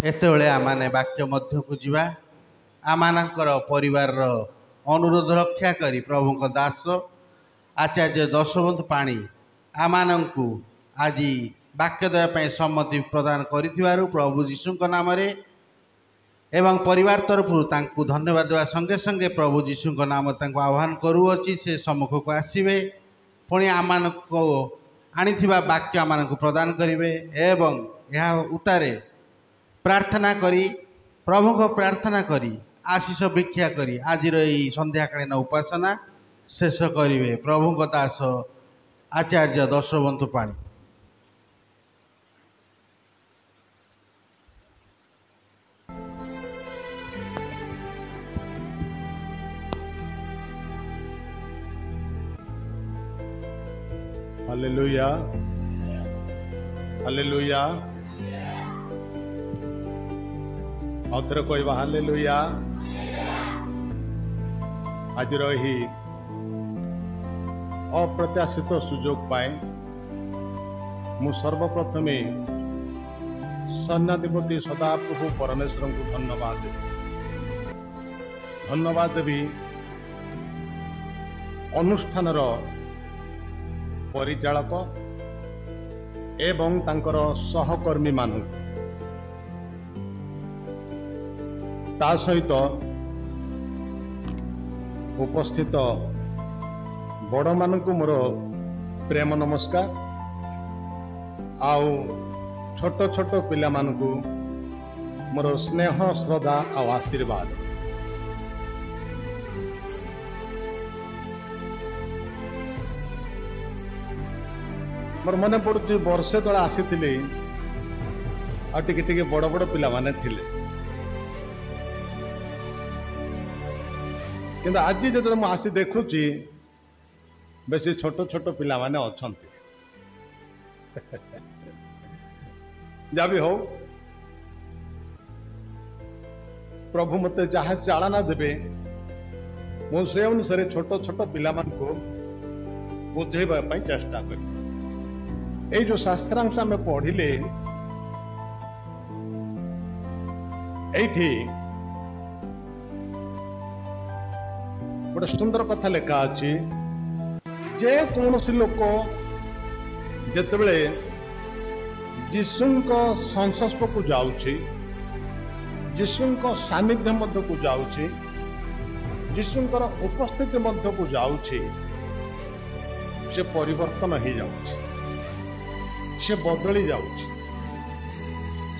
एतेबेले आमाने वाक्य मध्य को जीवा आमानकर परिवार अनुरोध रक्षा करी प्रभु को दास आचार्य दशबंधु पाणी आमानंकु आज वाक्य दया सम्मति प्रदान करिथिबारु प्रभु जीशु नाम रे एवं परिवार तरफ तांकु धन्यवाद देवा संगे संगे प्रभु जीशु नाम तांकु आह्वान करूअछि से सम्मुख को आसीबे पुणी आमानको आनिथिबा वाक्य आमानकु प्रदान करिवे एवं यह उतारे प्रार्थना करी प्रभु को प्रार्थना करी आशीष भिक्षा करी आज संध्याकालीन उपासना शेष करिवे प्रभु को दास आचार्य दशबंधु पाणी। हालेलुया हालेलुया आउथरे कहवा हालेलुया। आज रही अप्रत्याशित सुजोग पाए मु सर्वप्रथमे सैन्याधिपति सदाप्रभु परमेश्वर को धन्यवाद देवी अनुष्ठान परिचालक एवं तांकर सहकर्मी मान ता सहित उपस्थित बड़ मान मोर प्रेम नमस्कार आउ छोट छोट पिला मानकु मोर स्नेह श्रद्धा आ आशीर्वाद। मोर मन पड़ुची वर्षे तले आसी टिके बड़ बड़ पिला माने थिले किंतु आज जो मु आसी देखुची बेसी छोट छोट पिला माने अछंती जा भी हो प्रभु मते जहाँ चालना देवे मु से अनुसार छोट छोट पिला मान को बुझेबा पई चेष्टा करी। ये जो शास्त्रांश आम पढ़िले ये गोटे सुंदर कथा लेखा अच्छी जे कौन लोक जितेबले जीशु संस्पर्श को जाऊँगी जीशु सानिध्य मध्य को जाऊँगी जीशुंकर उपस्थिति मध्य को जाऊँगी से परिवर्तन हो जाऊँगी से बदली जाऊँगी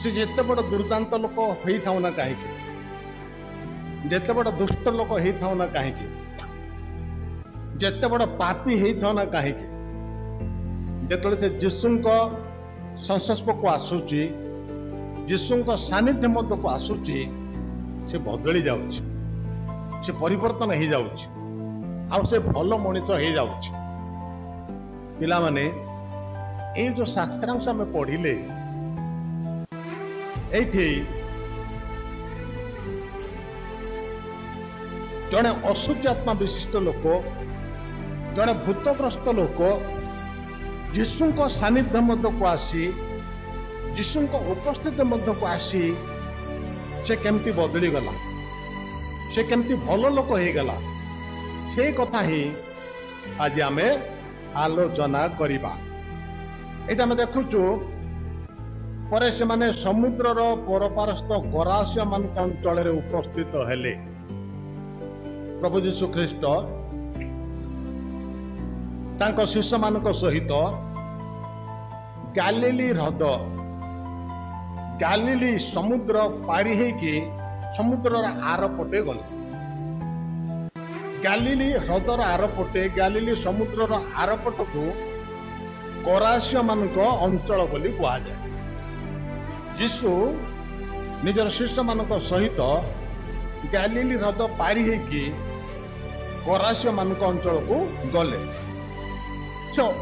से जिते बड़ दुर्दांत लोक होता हूँ ना कहीं जिते बड़ दुष्ट लोक होता हूँ ना कहीं जिते बड़ पापी होता हूँ ना कहीं जिते से जीशुंक संस्पर्श को आसूची जीशुंक सानिध्य मध्य को आसूची से बदली जाऊँगी से परिवर्तन हो जाऊँगी आ से भल मनीष हो जाऊँगी। पिला माने ये जो शास्त्रांश आम पढ़िले ये जड़े अशुद्धात्मा विशिष्ट लोक जड़े भूतग्रस्त लोक जीशु सानिध्य मध्य को आसी जीशु उपस्थिति मध्य को आसी से केमती बदली गला से केमती भल लोक हो गला से कथा ही आज आम आलोचना करिबा। एटा मैं देखुचु पर से माने समुद्रर परपारस्थ गरासिया मान अंचल उपस्थित हेले प्रभु जीशु ख्रीस्ट तांको शिष्य मान सहित गलीली ह्रद गलीली समुद्र पारी हेकी समुद्रर आर पटे गले गलीली ह्रदर आर पटे गलीली समुद्रर आर पटकू गरासिया मान अंचल बोली कह जाए। जीशु निजर शिष्य मान सहित गलीली ह्रद पारी हेकी गरासिया मान अंचल को गले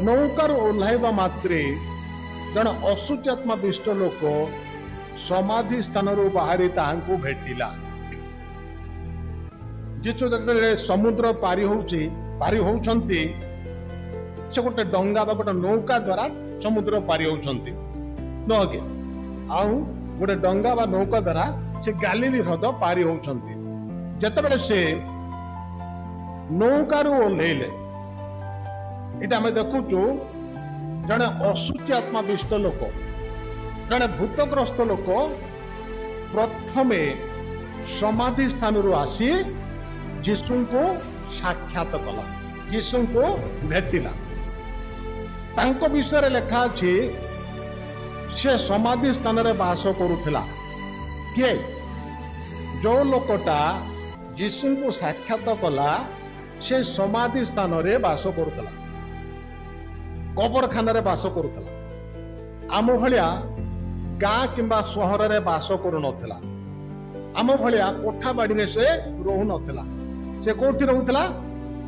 नौकार ओह्लाइबा मात्रे जन अशुद्धात्मा विष्ट लोक समाधि स्थान बाहरी ताहांकु भेटिला। जीशु जब समुद्र पारी होउछंती से गोटे डंगा बा गोटे नौका द्वारा समुद्र पारी होउछंती नगे आउ गोटे डंगा बा नौका द्वारा से गालिली ह्रद पारी होउछंती। जेतेबेले से नौकारु ओल्हेले एटा हम देखुचु जने अशुचि आत्मा विष्ट लोक जने भूतग्रस्त लोक प्रथमे समाधि स्थान रु आसी यीशु को साक्षात कला, यीशु को भेटिला। तांको विषय लिखा अछि से समाधि स्थान रे वास करुथिला। के जो लोकटा यीशु को साक्षात कला से समाधि स्थान रे वास करुथिला, कबरखाना रे वास करुथिला। आम भलिया गाँ किंबा सहर रे वास करू नथिला, आम भलिया कोठा बाड़ी रे से रहू नथिला। से कोठी रहूथिला?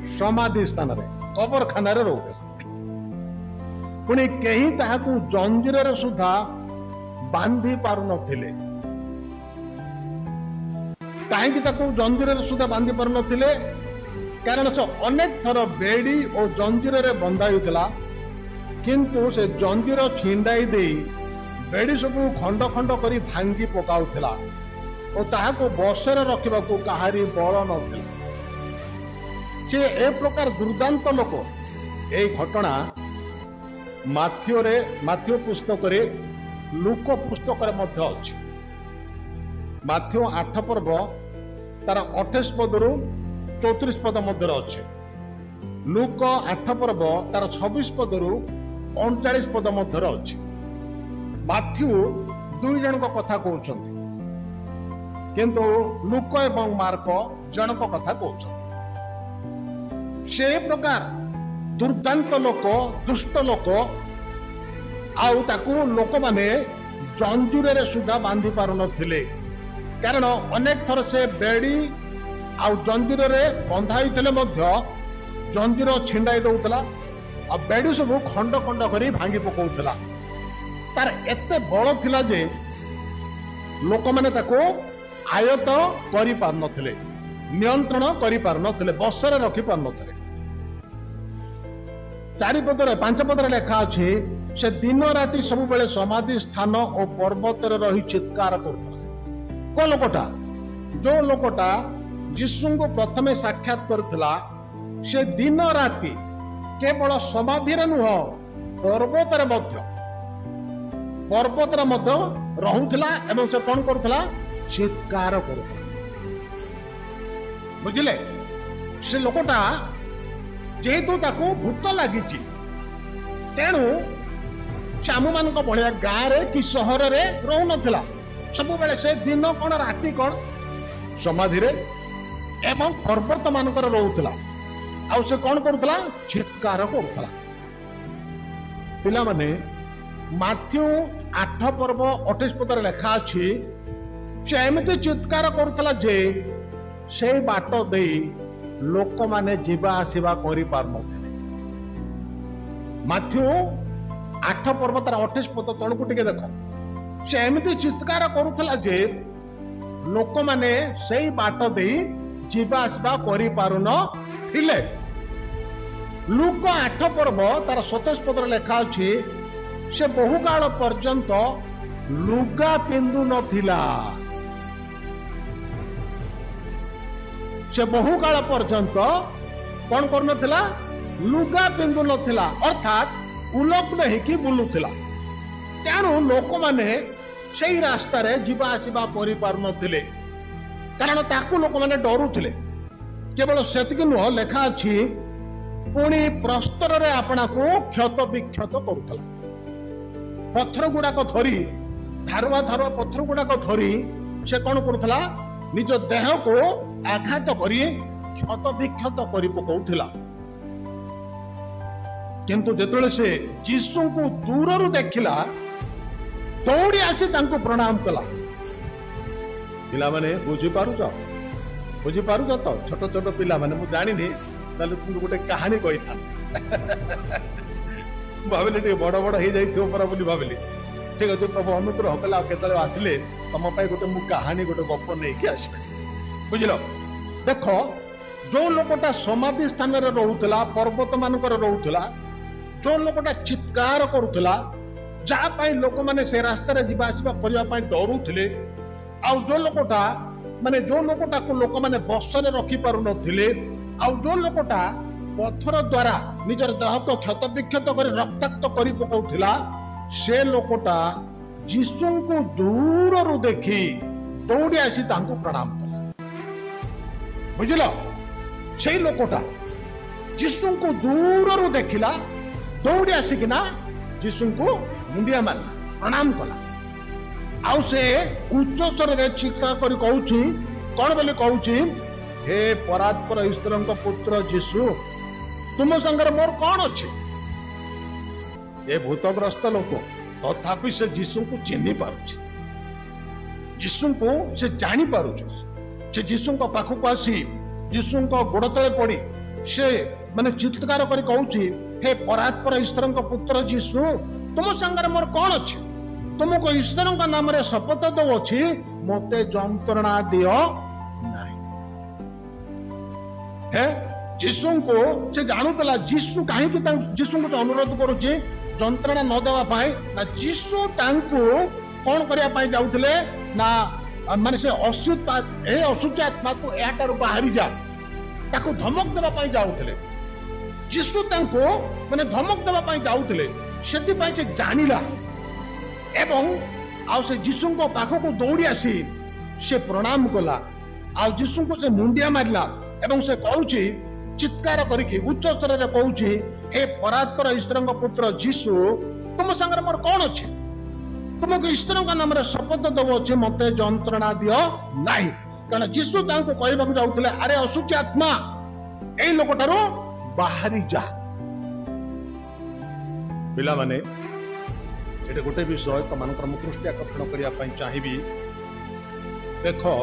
समाधि स्थान रे, कबरखाना रे रहूथिला। पुणी केही ताहाकू जंजीर रे सुधा बांधी पारु नथिले। काहेकि ताकू जंजीर रे सुधा बांधी पारु नथिले? कारण से अनेक थर बेड़ी और जंजीर रे बंधा होइथिला, किंतु से जंजीर छिंडाई देई बेड़ी सब खंड खंड करी भांगी पकाउथिला और ताहाको बसरे रखिबाकू काहारी बल नथिला। से ए प्रकार दुर्दांत लोक ए घटना माथ्यू पुस्तक रे लूक पुस्तक रे मध्य अछि। माथ्यू 8 पर्व तार 28 पद रु 34 पद मध्य अछि। लूक 8 पर्व तार 26 पद रु 39 पद मध्य अछि। माथ्यू दुई जन को कथा कहउछंती, किंतु लूक एवं मार्क जन को कथा कहउछंती। से प्रकार दुर्दांत लोक, दुष्ट लोक आउ ताकू लोक माने जंजीर रे सुधा बांधी पारु नथिले। कारण अनेक थर से बेड़ी आउ जंजीर रे बंधा होइतले मध्य जंजीर छिंडाई दउतला आ बेड़ी सब खंड खंड करी भांगी पकाउतला। तार एते बल थिला जे लोक माने ताकू आयत करि पार नथिले, नियंत्रण करि पार नथिले, बसरे रखि पार नथिले। 4 पदरे 5 पदरे लिखा अछि से दिन राति सब बेले समाधि स्थान और पर्वत रे रही चित्कार करथला। को लोकटा? जो लोकटा यीशु को प्रथमे साक्षात करथला से दिन राति केवल समाधि रे नुह पर्वत रे मध्य रहुथला एवं से कोन करथला? चित्कार करथला। बुझिले? से लोकटा जेहेतु ताकू भूत लागिची, तेणु से आम मान भाया गाँव रे कि सहर रे रहू नथिला। सब बेले से दिन कौन राति कौन समाधि रे एवं पर्वत मानकर रहूथला। आ से कौन करुथला? चित्कार करुथला। पिला माने माथ्यू 8 पर्व 28 पदर लिखा अछि से एमती चित्कार करुथला जे से बाट देई लोक माने जीवा आसीबा करि पार नथिले। माथ्यू 8 पर्व तार 28 पद तळकु टिके देखो। से एमती चित्कार करुथला जे लोक माने सेई बाट देई जीवा आसीबा करि पारु नथिले। लूक 8 पर्व तार 27 पदर लिखा अछि से बहु काल पर्यंत लुगा पिंदु नथिला। से बहु काल पर्यंत कौन कर नथिला? लुगा पिंदु नथिला, अर्थात उलग्न हेकी बुलुथिला। तेणु लोक माने सेई रास्ता रे जीवा आसीबा करि पार नथिले, कारण ताकू लोक माने डरुथिले। केवल सेतिक नुह लेखा अछि पुणी प्रस्तर रे आपना को क्षत विक्षत करुथला। पत्थर गुड़ाक धरी धारुआ धारुआ पत्थर गुड़ाक धरी से कौन करुथला? निज देह को आघात करी क्षत विक्षत करि पकाउथिला। किंतु जेतले से यीशु को दूररु देखिला दौड़ी आसी तांको प्रणाम कला। पिला माने बुझी पारुछ तो छोट छोट पिला माने मु जानि नि ताले तुम गोटे कहानी कहि था भाविली टे बड़ बड़ हे जाइथियो परा बोली भाविली। ठीक अछि प्रभु अनुग्रह कला केतले आथिले तम पाई गोटे मु कहानी गोटे गप नै कि आसीबे। बुझिलो? देखो जो लोकटा समाधि स्थान रे रहउतला, पर्वत मानकर रहउतला, जो लोकटा चित्कार करुतला जहाँ लोक मैंने से रास्तार जावासवा करने डरुले आउ जो लोकटा माने जो लोकटा को लोक मैंने बसरे रखी पारु नथिले आउ जो लोकटा पत्थर द्वारा निजर देह को क्षत विक्षत कर रक्ताक्त कर पकाउथिला से लोकटा यीशु को दूर रु देखी दौड़ी आसी तांको प्रणाम कला बुझल से लोकटा यीशु को दूर रु देखिला दौड़ी आसिकिना यीशु को मुंडिया मारला प्रणाम कला आउ से उच्च स्वर रे चित्कार करी कहूची कौन बोली कहूची हे परात्पर ईश्वर पुत्र यीशु तुम संगर मोर कौन अच्छे ये भूतग्रस्त लोक तथापि से यीशु को चिन्ह पारुଛି यीशु को से जानी पारुଛି से यीशु को पाखु को आसी यीशु को गोड़ तले पड़ी से माने चित्कार करी कहूची हे परात्पर ईश्वर पुत्र यीशु तुम संगर मोर कौन अच्छे तुमको ईश्वर नाम रे शपथ दो अच्छी मते जंत्रणा दियो नहीं है यीशु को से जानूला यीशु कहीं यीशु को अनुरोध करुचे जंत्रणा न देवा पाए ना यीशु तांको कौन करिया पाए जाउथले ना माने से अशुद्ध आत्मा को याटारू बाहरी जा ताको धमक देवा पाए जाउथले यीशु तांको माने धमक देवा पाए जाउथले सेति पाए से जानिला एवं आउ से यीशु को पाखो को दौड़ी आसी से प्रणाम कला आउ यीशु को से मुंडिया मारला एवं से कहूची चित्कार करिके उच्च स्तर रे कहूची हे परात्पर ईश्वर पुत्र यीशु तुम संगर मोर कौन अच्छे तुमको ईश्वर नाम रे शपथ दबो अच्छे मते जंत्रणा दियो नाही कारण यीशु तांको कहबा को जाउतले अरे अशुद्ध आत्मा एई लोकटारो बाहरी जा पिला माने एटा गोटे विषय तो मानकर मु दृष्टि आकर्षण करिया पई चाहिबी देखो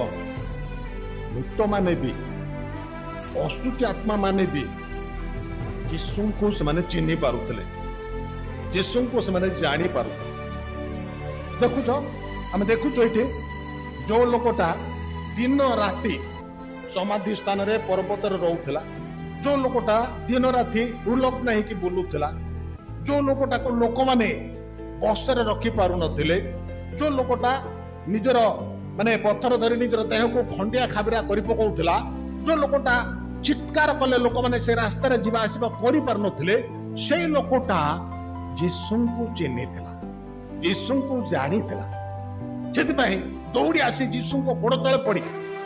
भूत माने भी अशुद्ध आत्मा माने भी यीशु को से माने चिन्ह पारुथले यीशु को से माने जानी पारुथले देखु तो हम देखु तो एठे जो लोकटा दिन राति समाधि स्थान रे पर्वत रे रहउथला जो लोकटा दिन राति उलप नहीं कि बुलुथला जो लोकटा को लोक माने बसरे रखी पारु नथिले जो लोकटा निजर माने पत्थर धरी निजर देह को खंडिया खाबरा करि पकाउथला जो लोकटा चित्कार कले लोक माने से रास्ता रे जीवा आसीबा करि पार नथिले सेई लोकटा यीशु को चिन्हितला यीशु को जानितला जेति पई दौड़ी आसी यीशु को गोड़ तळे पड़ी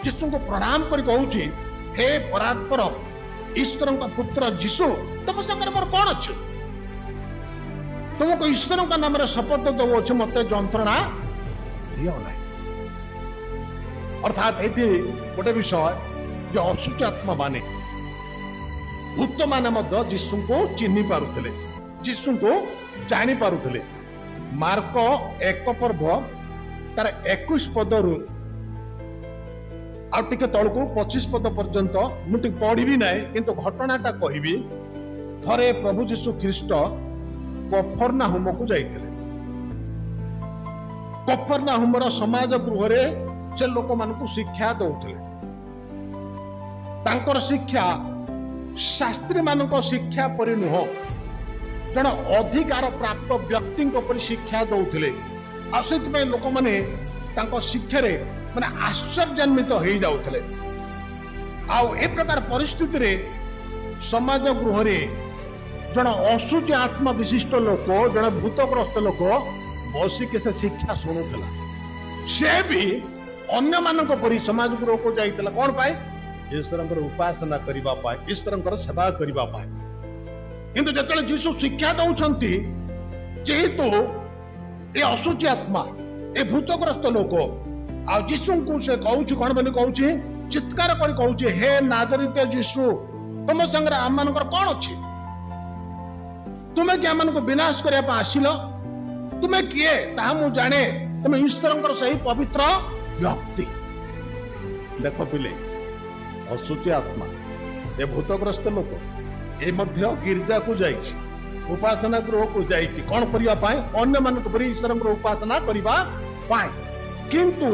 यीशु को प्रणाम करि कहूची हे परात्पर ईश्वर पुत्र यीशु तुम संगर मोर कौन अच्छे तुमको ईश्वर का नाम रे शपथ दो अच्छे मते जंत्रणा दियो नहीं अर्थात ये गोटे विषय जो अशुद्ध आत्मा माने भूत माने मध्य यीशु को चिन्ह पारुथले यीशु को जानी पारुथले मार्क 1 पर्व तार 21 पद रु आउटिके तळको 25 पद पर्यंत मुटी पढ़ी ना किंतु घटनाटा कहबी थरे प्रभु यीशु ख्रीस्ट कफरनाहुम को जाइथिले कफरनाहुमर समाज गृह रे से लोक मानकु शिक्षा दउथिले तांकर शिक्षा शास्त्री मानक शिक्षा परि नुह जण अधिकार प्राप्त व्यक्ति पर शिक्षा दउथिले आ सेति पय लोक माने तांको शिक्षा रे माने आश्चर्यान्वित हो जाउथिले आउ ए प्रकार परिस्थिति रे समाज गृह रे जन अशुद्ध आत्मा विशिष्ट लोक जन भूतग्रस्त लोक बसिक से शिक्षा शुणुला से भी अन्य मानक परि समाज गृह को जाइतला कोन पाए ईश्वर उपासना करिबा पाए ईश्वर सेवा करिबा पाए किंतु जतले यीशु शिक्षा दउछंती जेहेतु ए अशुद्ध आत्मा ए भूतग्रस्त लोक आ यीशु को से कहूची कोन बोली कहूची चित्कार करी कहूची हे नाजरीत यीशु तुम संगे आम मानकर कौन अच्छे तुम्हें क्या मन को विनाश करने आसिल तुम्हें किए ता मु जाने तुम ईश्वर सही पवित्र व्यक्ति देख पिले अशुद्ध आत्मा ए भूतग्रस्त लोक ए मध्य गिरजा को जाइए उपासना गृह को जाइए कौन करने पाए अन्य मानक पर ईश्वर उपासना करने पाए किंतु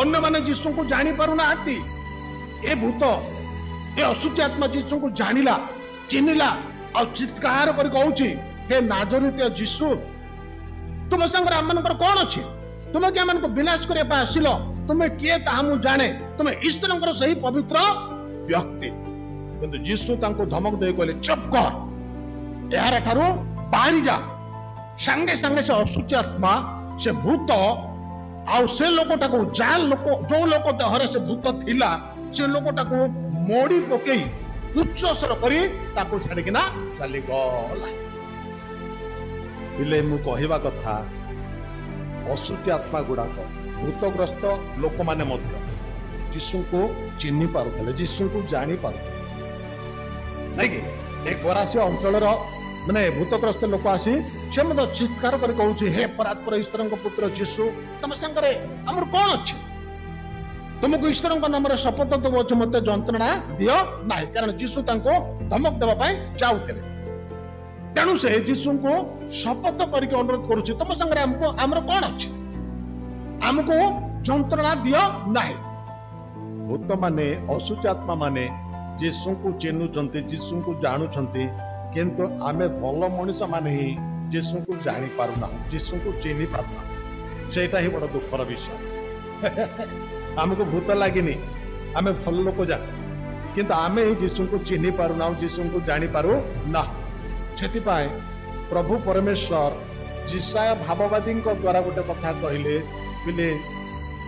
अन्य माने यीशु को जानी पारु ना आती ए भूत ए अशुद्ध आत्मा यीशु को जानिला चिन्हिला और चित्कार कर कहूची हे नाजरीत यीशु तुम संगे आम मनकर कौन अच्छे तुम क्या मन को विनाश करने आसिल तुम्हें किए ताहा मु जाने तुम्हें ईश्वर सही पवित्र व्यक्ति किंतु यीशु तांको धमक दे कहले चुप कर यार ठारू बाहरी जा संगे संगे से अशुचि आत्मा से भूत आउ से लोकटा को जा लोक जो लोक देहरे से भूत थिला से लोकटा को मोड़ी पकई उच्च स्वर करी ताको छाड़ी किना चली गला पिले मु कहवा कथा अशुचि आत्मा गुड़ाक भूतग्रस्त लोक माने मध्य यीशु को चिन्ह पारुଥିଲେ यीशु को जानी पारुଥିଲେ नहीं कि एक बरासी अंचल माने भूतग्रस्त लोक आसी से मत चित्कार कर कहूँ हे परात्पर ईश्वर पुत्र यीशु तुम संगे आमर कौन अच्छे तुमको ईश्वर नाम शपथ दब मत जंत्रणा दियो ना कारण यीशु धमक देवाई जाऊे तेणु से यीशु को शपथ करके अनुरोध करुच्ची तुम संगे आमको आमर कौन अच्छे आमको जंत्रणा दियो ना भूत माने अशुचि आत्मा माने यीशु को चिन्हुंट यीशु को जानुंट किंतु आमे भल मनीष माने ही यीशु को जानी पारुना यीशु को चिन्ह पारुना सेटा ही बड़ दुखर विषय आमको भूत लगिनी आमे भल लोक जा किंतु आमे यीशु को चिन्ह पारुना यीशु को जानी पारु ना सेतिपाई प्रभु परमेश्वर जिसाया भाववादी द्वारा गोटे कथा कहले पिले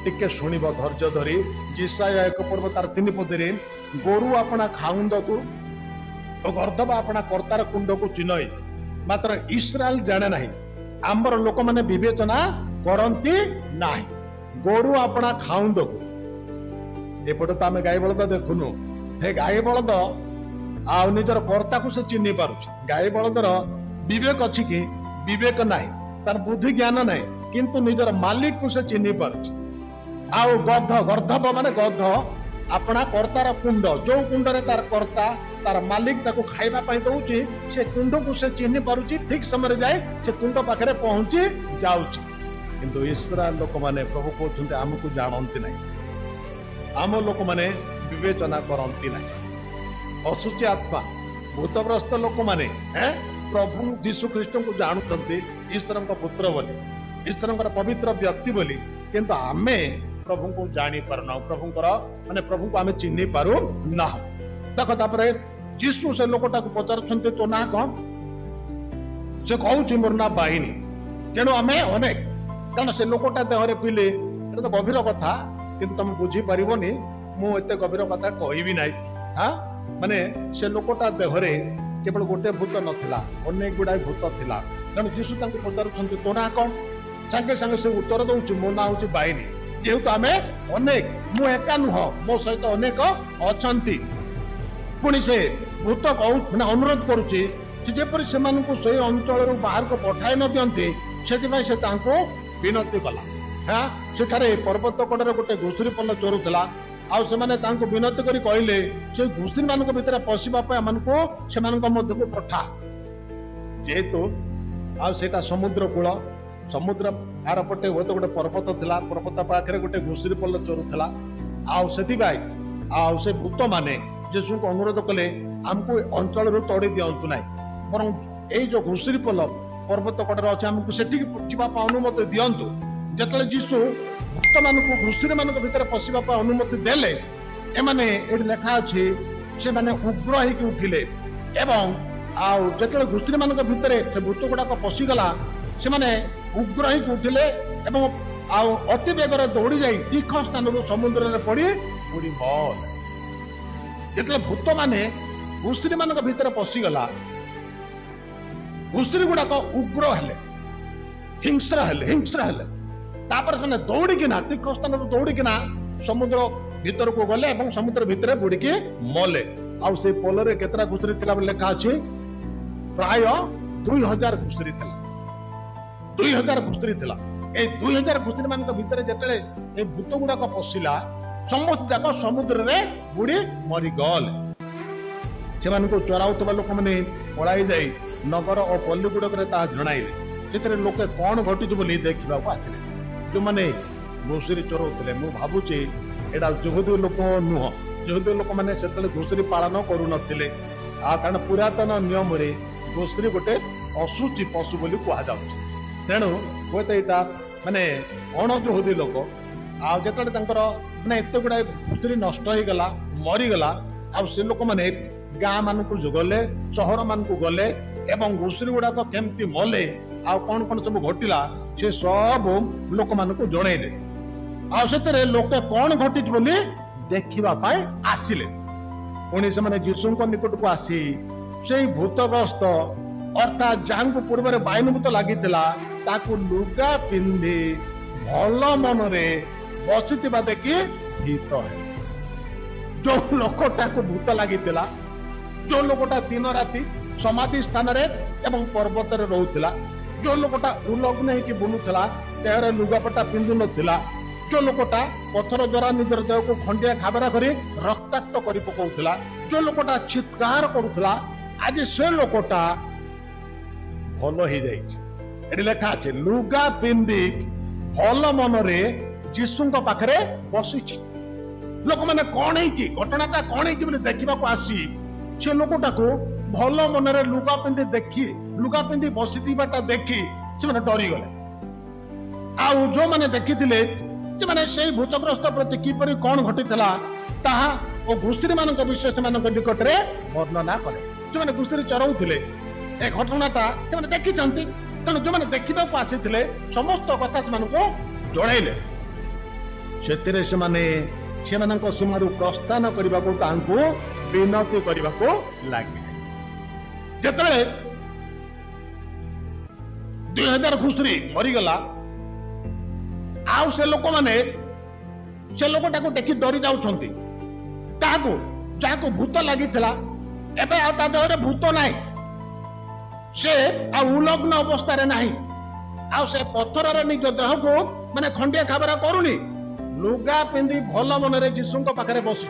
टिके शुणिब धैर्य धरी जिसाया 1 पर्व तार 3 पदरे गोरु आपना खाउंद को गर्दब आपना कर्तार कुंड को चिन्हई मात्र इस्राएल जाने नहीं आमर लोक माने विवेचना करती नहीं गोरु आपना खाउंद को एपटे तो आम गाई बलद देखुनु हे गाई बलद आ निजर कर्ता को से चिन्ह पारुछ गाई बलदर विवेक अच्छी कि विवेक नहीं तार बुद्धि ज्ञान नहीं किंतु निजर मालिक को से चिन्ह पारुछ आउ गध गर्दभ माने गध अपना कर्तार कुंड जो कुंड रे तार कर्ता तार मालिक ताको खाइबा पाई दउची से कुंड को से चिन्ह पारुची ठीक समय जाए से कुंड पाखरे पहुंची जाउची किंतु इस्राएल लोक माने प्रभु कहउछन्ते हमकु जानंती नहीं आम लोक माने विवेचना करंती नहीं अशुचि आत्मा भूतग्रस्त लोक माने प्रभु यीशु ख्रीष्ट को जानुछन्ते ईश्वर पुत्र बोली ईश्वर पवित्र व्यक्ति बोली किंतु आमे प्रभु को जानी पारुना प्रभु माने प्रभु को आमे चिन्ह पारु ना देख तापरे यीशु से लोकटा को पचारुछन्ते तो ना कौन से कहूँ मोर ना बाहिनी तेणु आमे अनेक कारण से लोकटा देहरे पिले एटा तो गभीर कथा किंतु तुम बुझी पारिबनी मु एते गभीर कथा कहबी नाही हां माने से लोकटा देहरे केवल गोटे भूत नथिला अनेक गुडा भूत थिला तेणु यीशु तांको पचारुछन्ते तो ना कौन संगे संगे से उत्तर दउची मो ना होची बाहिनी जेहेतु आमे अनेक मु एका नुह मो सहित अनेक अछंती पुणी से भूत माने अनुरोध करुच्ची जेपरी से सही अंचल बाहर को पठाई न दियंती से तांको विनती कला हाँ सेठारे पर्वत कड़े गोटे घुषुरी पल्ल चोरुला आउ से माने तांको विनती करी कहले से घुषुरी मान भितर पशिबा मध्य को पठा जेहेतु आ सेटा समुद्र कूल समुद्र आर पटे हुए तो गोटे पर्वत थिला पर्वत पाखरे गोटे घुषुरी पल्ल चोरुला आउ सेतिबाई आउ से भूत माने यीशु को अनुरोध कले हमको अंचल रू तोड़ी दिंतु ना बर यही जो घुषुरी पल्ल पर्वत कड़े अच्छे आमको से अनुमति दिंतु जिते यीशु भक्त मान घुषुरी मान भर पशिबा अनुमति देले एमाने लेखा अच्छे से माने उग्र होकर उठिले एवं आउ जिते घुषुरी मान भितर से भूत गुड़ाक पशिगला से माने उग्र होकर उठिले एवं आउ अति बेगर दौड़ी जाई तीख स्थान समुद्र में पड़ी बुड़ी मल जिते भूत माने घुषुरी मान भितर पशिगला घुषुरी गुड़ाक उग्र हेले हिंस्र हेले तापर से दौड़िकिना तीख स्थान दौड़िकिना समुद्र भीतर को गले और समुद्र भितर बुड़िकी मले आउ से पोलरे केतरा घुषुरी थिला लेखा अछि प्राय 2000 घुषुरी थिला 2000 घुषुरी थिला ए 2000 घुषुरी मान भितर जेतले ए भूत गुड़ाक पशिला समस्त जाक समुद्र रे बुड़ी मरी गल से चराउतबा लोक मैंने पलाई जाई नगर और पल्ली गुड़क जणाइले से लोके कौन घटी बोली देखा आते जो मैंने घुषुरी चोरौले मु भावुची एटा जुहुदी लोक नुह जुहुदी लोक मैंने से घुषुरी पालन करू नथिले कारण पुरातन नियम रे घुषुरी गोटे अशुचि पशु बोली कह जाउछि तेणु हुए यहाँ माने अणद्रोही लोक आते माने एत गुड़ा घुषुरी नष्ट हो गला मरीगला से लोक मैंने गाँ मान को गले सहर मान को गले एवं घुषुरी गुड़ाक केमती मले आ कौन कौन सब घटिला से सब लोक मान को जनइले आते लोके कौन घटी बोली देखा आसिले पुणी से जीशु निकट को आसी से भूतग्रस्त अर्थात जहां को पूर्व बायुभूत लगी लुगा पिंधि भल मन बसी देखी हित है जो लोकटा को भूत लगी जो लोकटा दिन राति समाधि स्थान एवं पर्वत रोला जो लोकटा उलग्न होकर बुलूला देहर लुगापटा पिंधु नथिला जो लोकटा पथर द्वारा निजर देह को खंडिया खाबरा कर रक्ताक्त कर पकाउला जो लोकटा चित्कार करुला आज से लोकटा भल हो जाए लिखा अच्छे लुगा पिंधि भल मन जीशु पाखे बसी लोक मैंने कौन है घटनाटा कौन है देखा आसी से लोकटा को भल मन लुगा पिंधि देखी लुगा पिंधि बसी देखी से डरी गले आउ जो मैंने देखी माने से भूतग्रस्त प्रति किपर कौन घटी घुषुरी मान विषय से निकट में वर्णना कले जो मैंने घुषुरी चराउले ए घटनाटा से देखी तेणु जो मैंने देखा आसी समस्त कथा से जनइले से सीमारू प्रस्थान करने को विनती करने को लगे जिते 2000 घुषुरी मरीगला आउ से लोक माने से लोकटा को देखी डरी जाउछंती जहाँ भूत लगी एबे आ ता देहरे भूत नाही से आ उलग्न अवस्था रे नाही आ से पत्थर रे निज देह को माने खंडिया खाबरा करूनी लुगा पिंधि भल मन रे जीशु पाखे बसी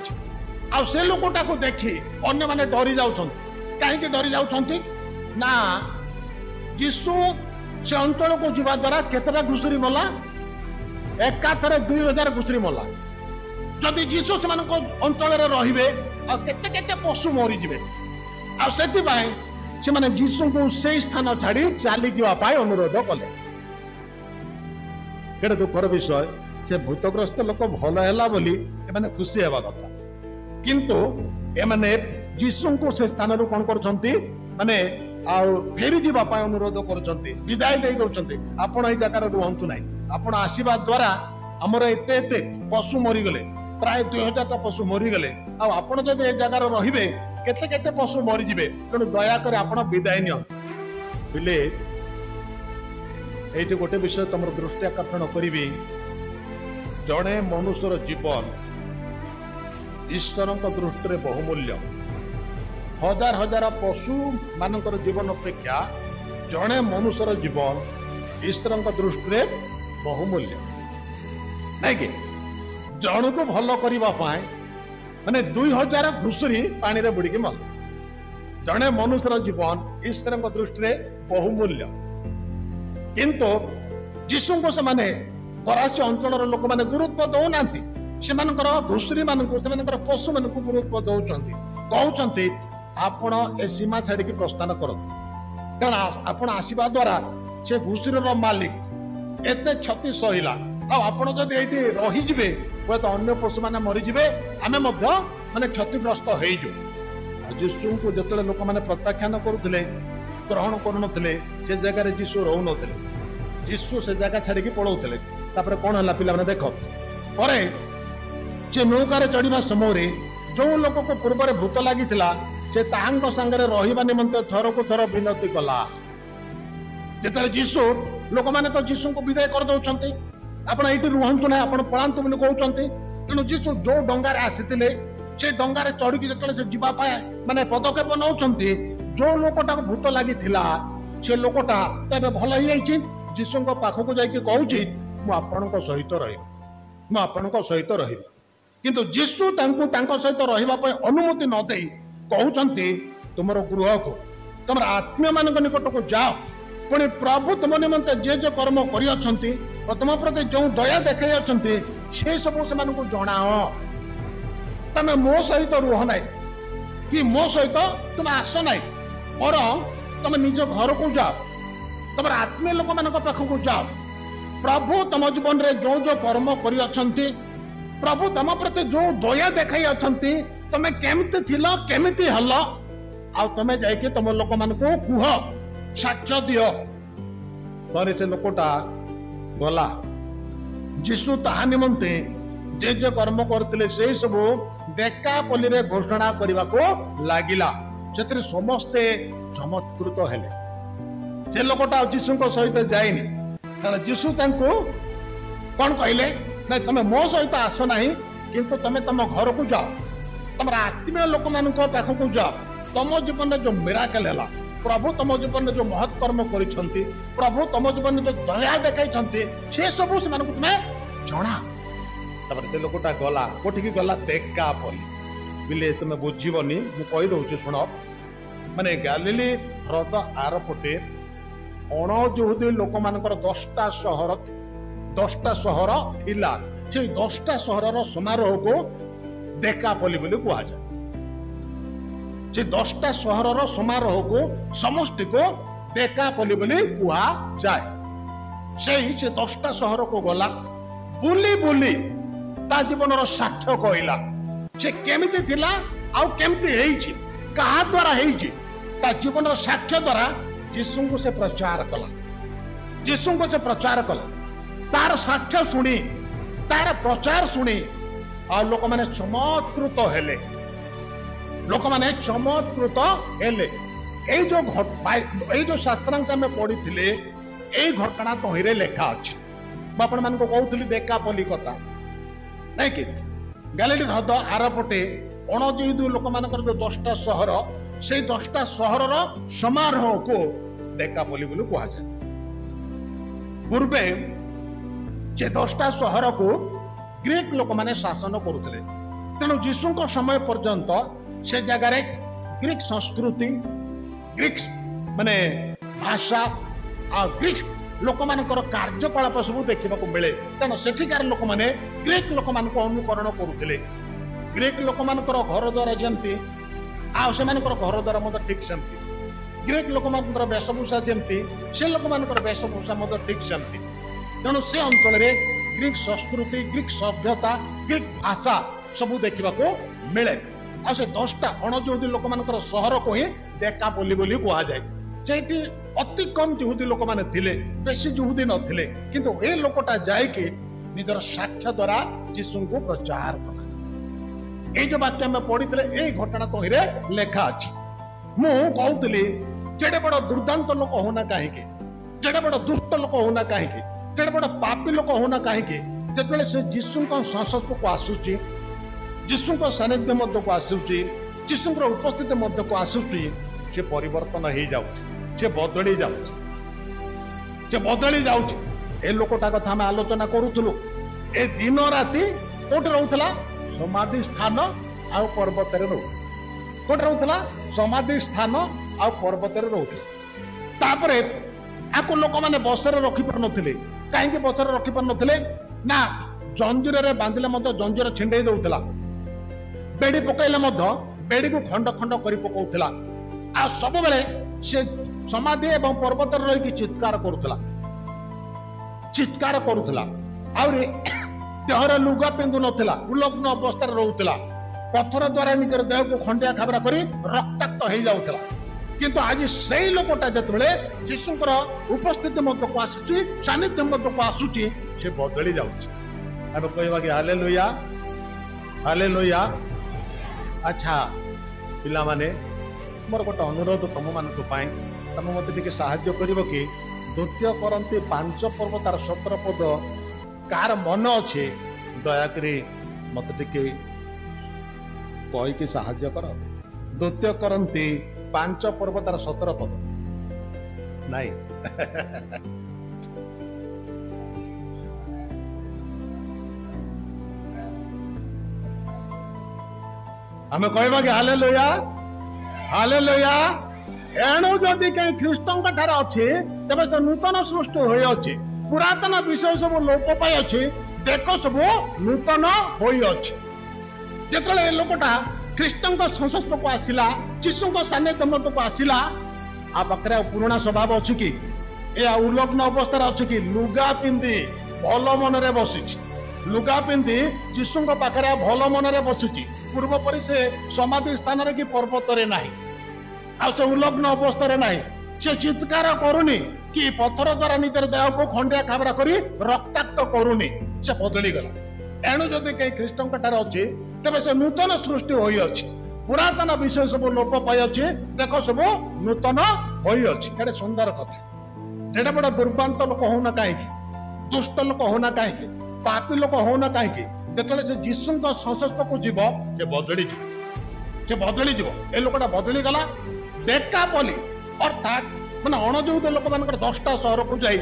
आ से लोकटा को देखी अन्य माने डरी जाउछंती काहे डरी जाउछंती ना जीशु से अंचल को जीवा द्वारा केतरा घुषुरी मला एकाथरे 2000 घुषुरी मला जदि जीशु से अंचल रे केते पशु मरी जिवे आ सेति बाय से माने जीशु को से स्थान छाड़ी चली जीवा पाए अनुरोध कले केडे दुखर विषय से भूतग्रस्त लोक भल हैला बोली एमाने खुशी हेबा कथा किंतु एमाने जीशु को से स्थान रो कोन करछंती माने आ फेरी जीवा पाए अनुरोध करछंती विदाय दे दउछंती आपण ए जगह रुहंतु नाही आपण आशीर्वाद द्वारा हमर एते एते पशु मरी गले प्राय 2000 टा पशु मरी गले आ आपण जदि ए जगह रहिबे केते केते पशु मरी जिवे तेणु दया करे आपण विदाय नियो बिले एठी गोटे विषय तमर दृष्टि आकर्षण करिवि जणे मनुष्यर जीवन ईश्वर दृष्टि रे बहुमूल्य हजार हजार पशु मानकर जीवन अपेक्षा जणे मनुष्यर जीवन ईश्वर दृष्टि रे बहुमूल्य नहीं कि जन को भल करने माने 2000 घुषुरी पानी रे बुड़ी मल जड़े मनुष्यर जीवन ईश्वर दृष्टि बहुमूल्य किंतु जीशु को से फरासी अंचल लोक मैंने गुरुत्व दौना से घुषुरी मान पशु मान गुरुत्व दौरान कहते आपण ए सीमा छाड़ी प्रस्थान करते कारण आपण आसवा द्वारा से घुषुरी मालिक एते क्षति सहिला आपण जदि एठी रही जिवे हुए तो अन्य पशु माने मरी जिवे आमे मध्य माने क्षतिग्रस्त होई जो जीशु को जतले लोक माने प्रत्याख्यान करुथिले ग्रहण करुनथिले से जगह रे जीशु रहु नथिले जीशु से जगह छाड़ी की पळौथिले तापर कोन हला पिला माने देखो परे जे नौका रे चढ़ीबा समय रे जो लोक को पूर्व रे भूत लागिथिला से ताहांग संगे रहिबा निमंते थर को थर विनती कला जेतले जीशु लोक माने तो जीशु को विदाय कर दउछंती आपण एठी रुहंतु ना आपण पळांतु बोली कहउछंती तेनु जीशु जो डंगारे आसीतिले से डंगारे चढ़ी की जेतले से जीवा पाए माने पदक्षेप नउछंती जो लोकटा भूत लागिथिला से लोकटा तबे भल होई जाईछि जीशु को पाखो जाई के कहउछि मु आपनको सहित रहिबि किंतु जीशु तांको सहित रहिबा पय अनुमति न देई कहउछंती तुमरो गृह को तुम आत्मा मान निकट को जाओ पुणी प्रभु तुम निमंते जे जे कर्म करी तुम प्रति जो दया देखई से सब से जनाओ तमे मो सहित रुह ना कि मो सहित तुम आस ना बर तुम निज घर को जाओ तुम आत्मीय लोक मान पाखक जाओ प्रभु तुम जीवन में जो जो कर्म कर प्रभु तुम प्रति जो दया देखाई अच्छी तुम केमती थिल केमती हल आ तुम जाइए तुम लोक मान को कुह साक्ष्य दियो तरे से लोकटा गला जीशु ताहा निमंते जे जे कर्म करते से सब देकापल्ली रे घोषणा करने को लगिला से समस्ते चमत्कृत हेले से लोकटा जीशु सहित जाइनि कारण जीशु कौन कहले ना तुम मो सहित आस ना किंतु तुम तुम घर को जाओ तुम आत्मीय लोक मान पाखक जाओ तुम जीवन में जो मिराकल है प्रभु तुम जीवन में जो महत् कर्म कर प्रभु तुम जीवन में जो दया देखाई से सब से तुम्हें जना से लोकटा गला कोठी गला देकापल्ली बिले तुम बुझीबनी मु कही दउछि सुन माने गलीली ह्रद आर पटे अण यहूदी लोक मानकर 10टा सहर थिला से 10टा सहर समारोह को देकापल्ली बोली कहा जाए से 10टा सहर समारोह को समष्टि को देकापल्ली बोली कहा जाए से 10टा सहर को गला बुली बुली ता जीवन साक्ष्य कहला से केमिति थिला आउ केमिति हेइछि कहा द्वारा हेइछि ता जीवन साक्ष्य द्वारा यीशु को से प्रचार कला यीशु को से प्रचार कला तार साक्ष्य सुनी तार प्रचार सुनी आ लोक माने चमत्कृत हेले लोक माने चमत्कृत हेले ए जो शास्त्रांश में पढ़ी थिले ए घटना तहिरे लेखा अछि बापन मान को कहउथली देकापल्ली कथा नहीं कि गलीली ह्रद आरपटे अणयहूदी लोक मानकर जो 10टा सहर से 10टा सहर समारोह को देकापल्ली बोली कहा जाए पूर्वे से 10टा सहर को ग्रीक लोक माने शासन करुले तेणु जीशु समय पर्यंत से जगार ग्रीक संस्कृति ग्रीक माने भाषा आ ग्रीक लोक मानकर कार्यकलाप सब देखा मिले तेणु सेठिकार लोक मैंने ग्रीक लोक मान अनुकरण करुले ग्रीक लोक मानकर घर द्वार जमती आर घर द्वार मत ठीक सेमती ग्रीक लोक मानकर वेशभूषा जमती से लोक मानकर वेशभूषा मत ठीक सेमती तेणु से अंचल ग्रीक संस्कृति ग्रीक सभ्यता ग्रीक भाषा सब देखा मिले आ से 10टा अणयहूदी लोक मानकर सहर को ही देकापल्ली बोली कहा जाए सेठी अति कम यहूदी लोक माने थिले बेसी यहूदी नथिले किंतु ए लोकटा जाय कि निजर साक्ष्य द्वारा यीशु को प्रचार कला ए जो वाक्य में पढ़ितले ए घटना तहिरे लेखा अछि मु कहउतली जेडे बड़ दुर्दांत लोक होना काहे के जेडे बड़ दुष्ट लोक होना काहे के जेडे बड़ पापी लोक होना काहे के जेतले से यीशु को संस्पर्श को आसुची यीशु को सानिध्य मध्य को आसुची यीशु को उपस्थिति मध्य को आसुची से परिवर्तन हो जाउची से बदली जाउची ए लोकटा कथा हम आलोचना करूथुलु ए दिन राति कोट रहउथला समाधि स्थान आ पर्वत रे रहउ कोट रहउथला समाधि स्थान आ पर्वत रे रहउथला तापरे आको लोक माने बसरे रखि पर नथिले काहे के बसरे रखि पर नथिले ना जंजीर रे बांधिले मध जंजीर छिंडे दउथला बेडी पकैले मध बेडी को खंड खंड करि पकौथला आ सब बेले से समाधि एवं पर्वत रही चित्कार करुला आउरी देहर लुगा पिंधु नथिला उलग्न अवस्था रोला पत्थर द्वारा निजर देह को खंडिया खाबरा करी रक्ताक्त हो जाउथला किंतु आज सही लोकटा जतबेले यीशुकर उपस्थिति मध्य को आसुची सानिध्य मध्य को आसुची से बदली जाउची अब कहबा कि हालेलुया हालेलुया अच्छा पिला माने मोर गोटे अनुरोध तुम मान तुम मत टे साहाय्य कर कि 2 कोरिन्थी 5 पर्व तार 17 पद कार मन अच्छे दयाकरी मत टे कहीकि साहाय्य कर 2 कोरिन्थी 5 पर्व तार 17 पद नाई आमे कहबा कि हालेलुया हालेलुया एणु जदि कहीं ख्रीष्टों ठार अच्छे तेरे से नूतन सृष्टि हो अच्छे पुरातन विषय सब लोप पाई अच्छे देख सब नूतन हो जिते लोकटा ख्रीष्टों संस्पर्श को आसला यीशु सानिध्य मत को आसला आ पाखे पुराणा स्वभाव अच्छी कि ଏ ଉଲଗ୍ନ ଅବସ୍ଥାରେ ଅଛି କି ଲୁଗା ପିନ୍ଧି ଭଲ ମନରେ ବସିଛି। ଲୁଗା ପିନ୍ଧି ଯୀଶୁଙ୍କ ପାଖରେ ଭଲ ମନରେ ବସୁଛି। ପୂର୍ବ ପରି ସେ ସମାଧି ସ୍ଥାନରେ କି ପର୍ବତରେ ନାହିଁ, ଆଉ ସେ ଉଲଗ୍ନ ଅବସ୍ଥାରେ ନାହିଁ। ସେ ଚିତ୍କାର କରୁନି କି ପଥର ଦ୍ୱାରା ନିଜର ଦେହକୁ ଖଣ୍ଡିଆ ଖାବରା କରି ରକ୍ତାକ୍ତ କରୁନି। ସେ ବଦଳିଗଲା। ଏଣୁ ଯଦି କେହି ଖ୍ରୀଷ୍ଟଙ୍କ ଠାରେ ଅଛି ତେବେ ସେ ନୂତନ ସୃଷ୍ଟି ହୋଇଅଛି। ପୁରାତନ ବିଷୟ ସବୁ ଲୋପ ପାଇଅଛି, ଦେଖ ସବୁ ନୂତନ ହୋଇଅଛି। କେଡ଼େ ସୁନ୍ଦର କଥା। ଏଟା ବଡ଼ ଦୁର୍ବାନ୍ତ ଲୋକ ହଉନା କାହିଁକି, ଦୁଷ୍ଟ ଲୋକ ହଉନା କାହିଁକି, ପାପୀ ଲୋକ ହଉନା କାହିଁକି, ଯେତେବେଳେ ସେ ଯୀଶୁଙ୍କ ସଂସ୍ପର୍ଶକୁ ଯିବ ସେ ବଦଳିଯିବ। ସେ ବଦଳିଯିବ। ଏ ଲୋକଟା ବଦଳିଗଲା। ଦେକାପଲି ଅର୍ଥାତ୍ ମାନେ ଅଣଯୁହୁଦ ଲୋକମାନଙ୍କର 10ଟା ସହରକୁ ଯାଇ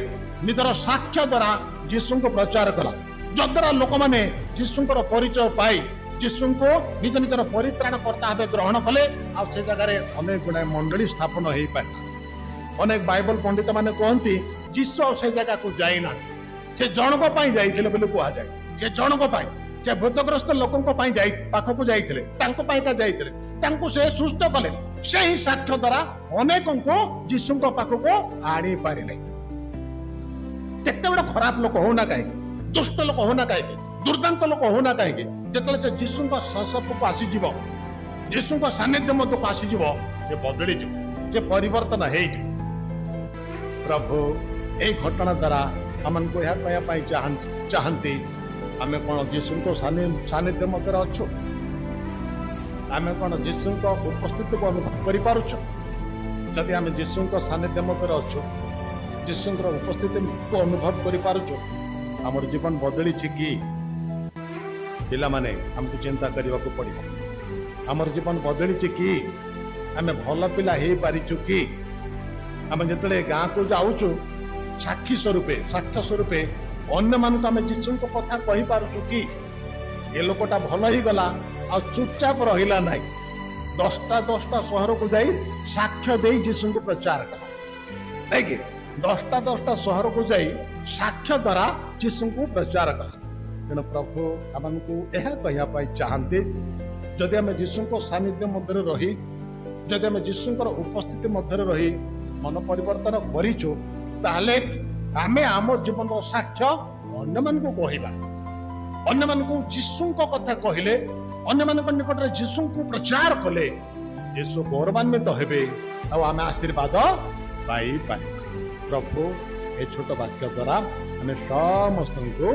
ନିଜର ସାକ୍ଷ୍ୟ ଦ୍ୱାରା ଯୀଶୁଙ୍କୁ ପ୍ରଚାର କଲା, ଯଦ୍ୱାରା ଲୋକମାନେ ଯୀଶୁଙ୍କର ପରିଚୟ ପାଇ ଯୀଶୁଙ୍କୁ ନିଜ ନିଜର ପରିତ୍ରାଣ କର୍ତ୍ତା ଭାବେ ଗ୍ରହଣ କଲେ। ଆଉ ସେ ଜାଗାରେ ଅନେକ ଗୁଡ଼ାଏ ମଣ୍ଡଳୀ ସ୍ଥାପନ ହେଇପାରିଲା। ଅନେକ ବାଇବଲ ପଣ୍ଡିତ ମାନେ କୁହନ୍ତି ଯୀଶୁ ଆଉ ସେ ଜାଗାକୁ ଯାଇନାହାନ୍ତି, ସେ ଜଣଙ୍କ ପାଇଁ ଯାଇଥିଲେ ବୋଲି କୁହାଯାଏ। ସେ ଜଣଙ୍କ ପାଇଁ, ସେ ଭୂତଗ୍ରସ୍ତ ଲୋକଙ୍କ ପାଇଁ ପାଖକୁ ଯାଇଥିଲେ, ତାଙ୍କ ପାଇଁକା ଯାଇଥିଲେ, ତାଙ୍କୁ ସେ ସୁସ୍ଥ କଲେ। ସେହି ସାକ୍ଷ୍ୟ ଦ୍ୱାରା ଅନେକଙ୍କୁ ଯୀଶୁଙ୍କ ପାଖକୁ ଆଣିପାରିଲେ। କେତେ ବଡ଼ ଖରାପ ଲୋକ ହଉନା କାହିଁକି, ଦୁଷ୍ଟ ଲୋକ ହଉନା କାହିଁକି, ଦୁର୍ଦାନ୍ତ ଲୋକ ହଉନା କାହିଁକି, ଯେତେବେଳେ ସେ ଯୀଶୁଙ୍କ ସଂସ୍ପର୍ଶକୁ ଆସିଯିବ, ଯୀଶୁଙ୍କ ସାନ୍ନିଧ୍ୟ ମଧ୍ୟକୁ ଆସିଯିବ, ସେ ବଦଳିଯିବ, ସେ ପରିବର୍ତ୍ତନ ହେଇଯିବ। ପ୍ରଭୁ ଏଇ ଘଟଣା ଦ୍ୱାରା ଆମକୁ ଏହା କହିବା ପାଇଁ ଚାହାନ୍ତି, ଆମେ କ'ଣ ଯୀଶୁଙ୍କ ସାନ୍ନିଧ୍ୟ ମଧ୍ୟରେ ଅଛୁ? ଆମେ କ'ଣ ଯୀଶୁଙ୍କ ଉପସ୍ଥିତିକୁ ଅନୁଭବ କରିପାରୁଛୁ? ଯଦି ଆମେ ଯୀଶୁଙ୍କ ସାନ୍ନିଧ୍ୟ ମଧ୍ୟରେ ଅଛୁ, ଯୀଶୁଙ୍କର ଉପସ୍ଥିତିକୁ ଅନୁଭବ କରିପାରୁଛୁ, ଆମର ଜୀବନ ବଦଳିଛି କି? ପିଲାମାନେ ଆମକୁ ଚିନ୍ତା କରିବାକୁ ପଡ଼ିବ। ଆମର ଜୀବନ ବଦଳିଛି କି? ଆମେ ଭଲ ପିଲା ହେଇପାରିଛୁ କି? ଆମେ ଯେତେବେଳେ ଗାଁକୁ ଯାଉଛୁ ସାକ୍ଷୀ ସ୍ୱରୂପେ ଅନ୍ୟମାନଙ୍କୁ ଆମେ ଯୀଶୁଙ୍କ କଥା କହିପାରୁଛୁ କି? ଏ ଲୋକଟା ଭଲ ହେଇଗଲା ଆଉ ଚୁପଚାପ ରହିଲା ନାହିଁ, 10ଟା ସହରକୁ ଯାଇ ସାକ୍ଷ୍ୟ ଦେଇ ଯୀଶୁଙ୍କୁ ପ୍ରଚାର କଲା। ନାଇକି 10ଟା ସହରକୁ ଯାଇ ସାକ୍ଷ୍ୟ ଦ୍ୱାରା ଯୀଶୁଙ୍କୁ ପ୍ରଚାର କଲା। ତେଣୁ ପ୍ରଭୁ ଆମକୁ ଏହା କହିବା ପାଇଁ ଚାହାନ୍ତି, ଯଦି ଆମେ ଯୀଶୁଙ୍କ ସାନ୍ନିଧ୍ୟ ମଧ୍ୟରେ ରହି, ଯଦି ଆମେ ଯୀଶୁଙ୍କର ଉପସ୍ଥିତି ମଧ୍ୟରେ ରହି ମନ ପରିବର୍ତ୍ତନ କରିଛୁ, ତାହେଲେ ଆମେ ଆମ ଜୀବନର ସାକ୍ଷ୍ୟ ଅନ୍ୟମାନଙ୍କୁ କହିବା। ଅନ୍ୟମାନଙ୍କୁ ଯୀଶୁଙ୍କ କଥା କହିଲେ, ଅନ୍ୟମାନଙ୍କ ନିକଟରେ ଯୀଶୁଙ୍କୁ ପ୍ରଚାର କଲେ ଯୀଶୁ ଗୌରବାନ୍ୱିତ ହେବେ ଆଉ ଆମେ ଆଶୀର୍ବାଦ ପାଇପାରିବା। ପ୍ରଭୁ ଏ ଛୋଟ ବାକ୍ୟ ଦ୍ୱାରା ଆମେ ସମସ୍ତଙ୍କୁ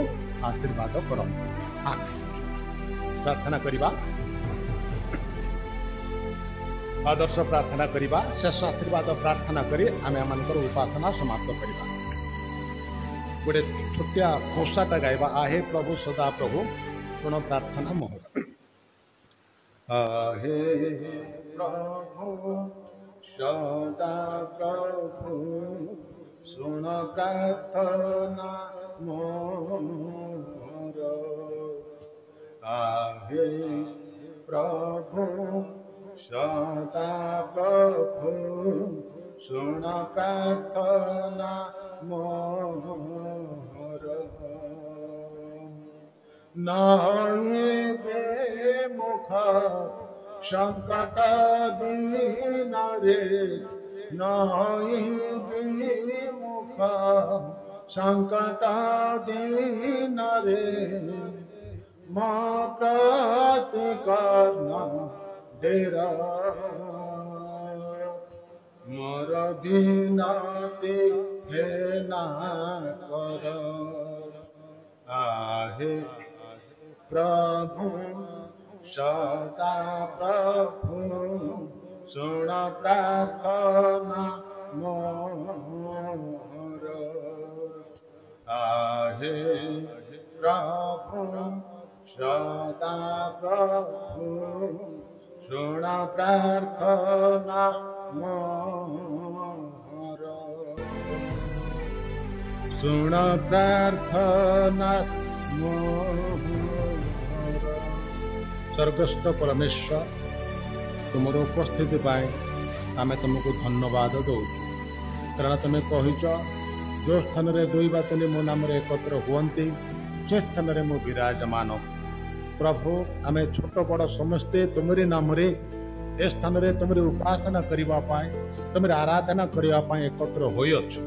ଆଶୀର୍ବାଦ କରନ୍ତୁ। ପ୍ରାର୍ଥନା କରିବା, ଆଦର୍ଶ ପ୍ରାର୍ଥନା କରିବା, ଶେଷ ଆଶୀର୍ବାଦ ପ୍ରାର୍ଥନା କରି ଆମେ ଆମମାନଙ୍କର ଉପାସନା ସମାପ୍ତ କରିବା। ଗୋଟେ ଛୋଟିଆ ଘୋଷାଟା ଗାଇବା, ଆହେ ପ୍ରଭୁ ସଦା ପ୍ରଭୁ ଶୁଣ ପ୍ରାର୍ଥନା ମୋହର। ଆହେ ପ୍ରଭୁ ସଦା ପ୍ରଭୁ ଶୁଣ ପ୍ରାର୍ଥନା ମୋହର। ଆହେ ପ୍ରଭୁ ସଦା ପ୍ରଭୁ ଶୁଣ ପ୍ରାର୍ଥନା ମୋହର। ନହିବେ ମୁଖ ସଂକଟ ଦିନରେ, ନହିବେ ମୁଖ ସଂକଟ ଦିନରେ, ମୋ ପ୍ରତି କର୍ଣ୍ଣ ଡେର। ମୋର ବିନତି ଘେନା କର। ଆହେ ପ୍ରଭୁ ସଦା ପ୍ରଭୁ ଶୁଣ ପ୍ରାର୍ଥନା ମୋର। ଆହେ ପ୍ରଭୁ ସଦା ପ୍ରଭୁ ଶୁଣ ପ୍ରାର୍ଥନା ମୋର। ଶୁଣ ପ୍ରାର୍ଥନା ମୋର। ସ୍ୱର୍ଗସ୍ଥ ପରମେଶ୍ୱର, ତୁମର ଉପସ୍ଥିତି ପାଇଁ ଆମେ ତୁମକୁ ଧନ୍ୟବାଦ ଦେଉଛୁ, କାରଣ ତୁମେ କହିଛ ଯେଉଁ ସ୍ଥାନରେ 2 ବା 3 ମୋ ନାମରେ ଏକତ୍ର ହୁଅନ୍ତି ସେ ସ୍ଥାନରେ ମୁଁ ବିରାଜମାନ। ପ୍ରଭୁ, ଆମେ ଛୋଟ ବଡ଼ ସମସ୍ତେ ତୁମରି ନାମରେ ଏ ସ୍ଥାନରେ ତୁମରି ଉପାସନା କରିବା ପାଇଁ, ତୁମରି ଆରାଧନା କରିବା ପାଇଁ ଏକତ୍ର ହୋଇଅଛୁ।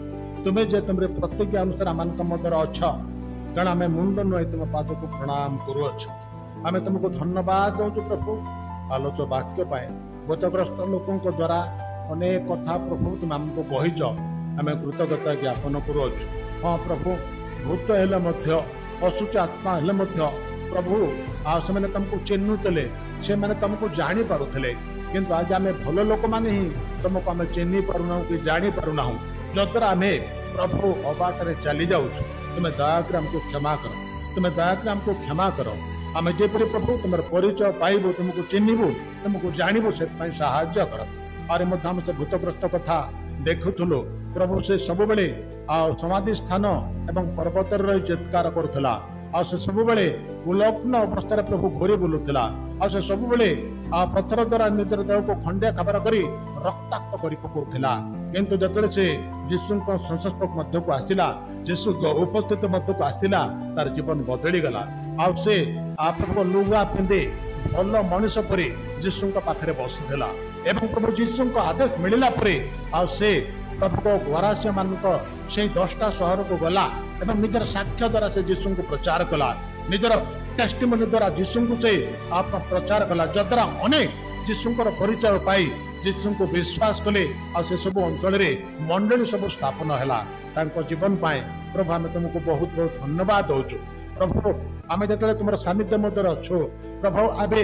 तुम्हें जे तुम प्रतिज्ञा अनुसार आम मध्य अच्छ कारण आम मुंड नुई तुम पाद को प्रणाम करुअछ आम तुमको धन्यवाद दौचु प्रभु आलोच वाक्य पाए भूतग्रस्त लोकों द्वारा अनेक कथा प्रभु तुम आमको कहीच आम कृतज्ञता ज्ञापन करुअछ। हाँ प्रभु भूत हेले अशुच आत्मा हेले प्रभु से तुमको चिन्हुले से मैंने तुमको जानी पारुले किंतु आज आम भल लोक मैंने ही तुमको आम चिन्ह पारुना कि जानी पारुना जद्वारा आम प्रभु अबाटरे चली जाऊँ तुम्हें दयाकर आमको क्षमा कर तुम्हें दयाकर आमको क्षमा कर आम जेपरी प्रभु तुम परिचय पाइबू तुमको चिन्हबू तुमको जानबू से साहाय्य कर आरे आम से भूतग्रस्त कथा देखुलु प्रभु से सब बेले समाधि स्थान एवं पर्वत रही चित्कार करुला से सब बेले उलग्न अवस्था प्रभु घोरी बुलूला से सब बेले पत्थर द्वारा निजर देह को खंडिया खबर कर रक्ताक्त कर पकाउला किंतु जिते से यीशु संस्पर्श मध्य को आसला यीशु उपस्थित मध्य को आसला तार जीवन बदली गला से प्रभु लुगा पिंधे भल मनीष पर यीशु पाखे बसुला एवं प्रभु यीशु आदेश मिलला से प्रभु को घरासी मान से 10टा सहर को गला एवं निजर साक्ष्य द्वारा से यीशु को प्रचार कला निजर टेस्टिमनी द्वारा यीशु को से प्रचार कला जद्वारा अनेक यीशु परिचय पाई यीशु को विश्वास कले से सब अंचल मंडली सब स्थापन है जीवन पाए प्रभु आम तुमको बहुत बहुत धन्यवाद दौचु प्रभु आम जो तुम सानिध्य मध्य अच्छु प्रभु आबे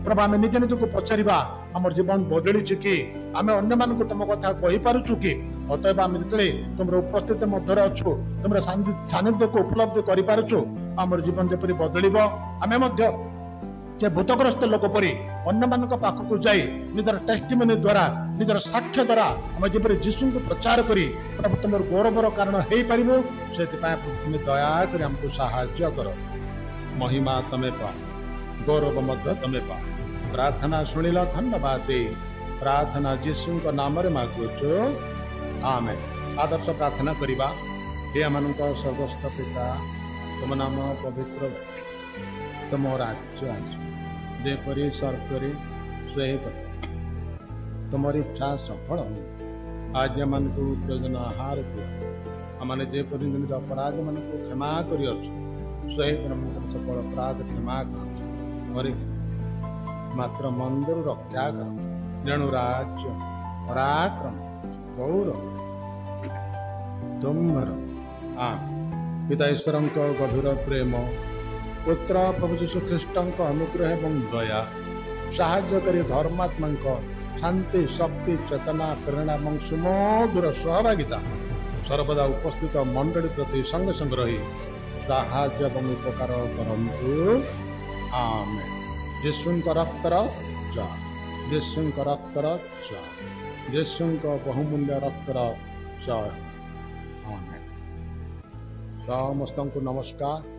प्रभु आम निज निज को पचारिबा आम जीवन बदली कि आम अन्य मान तुम कथा कही पारुचु कि अतएव आम जो तुम उपस्थित मध्य अच्छु तुम सानिध्य को उपलब्धि करूँ आम जीवन जपरी बदल आम जे भूतग्रस्त लोक परी अन्य मान पाखक जाई निजर टेस्टिमनी द्वारा निजर साक्ष्य द्वारा आम जब यीशु को प्रचार करी प्रभु तुम गौरवर कारण हो पार से तुम दया कर हमको साहाय्य कर महिमा तमें पा गौरव मध्य तमें पा प्रार्थना शुणिल धन्यवाद दे प्रार्थना यीशु नाम मागुच आमेन। आदर्श प्रार्थना करवा हे आम स्वर्गस्थ पिता तुम नाम पवित्र तुम राज्य आज जेपरी स्वर्ग तुमर इच्छा सफल आज आम को प्रयोजन आहार दियो आम जेपरी निज अपराध मान को क्षमा कर सकल अपराध क्षमा कर मात्र मंदिर रक्षा कर जणु राज्य पराक्रम गौरव तुम्हार पिता ईश्वर गभीर प्रेम पुत्र प्रभु यीशु ख्रीष्ट अनुग्रह एवं दया साहाय्यकारी धर्मात्मा शांति शक्ति चेतना प्रेरणा और सुमधुर सहभागिता सर्वदा उपस्थित मंडली प्रति संग संग रही साहाय्य एवं उपकार करंतु आमेन। यीशु रक्तर जय यीशु रक्तर जय यीशु बहुमूल्य रक्तर जय आमेन। समस्त को नमस्कार।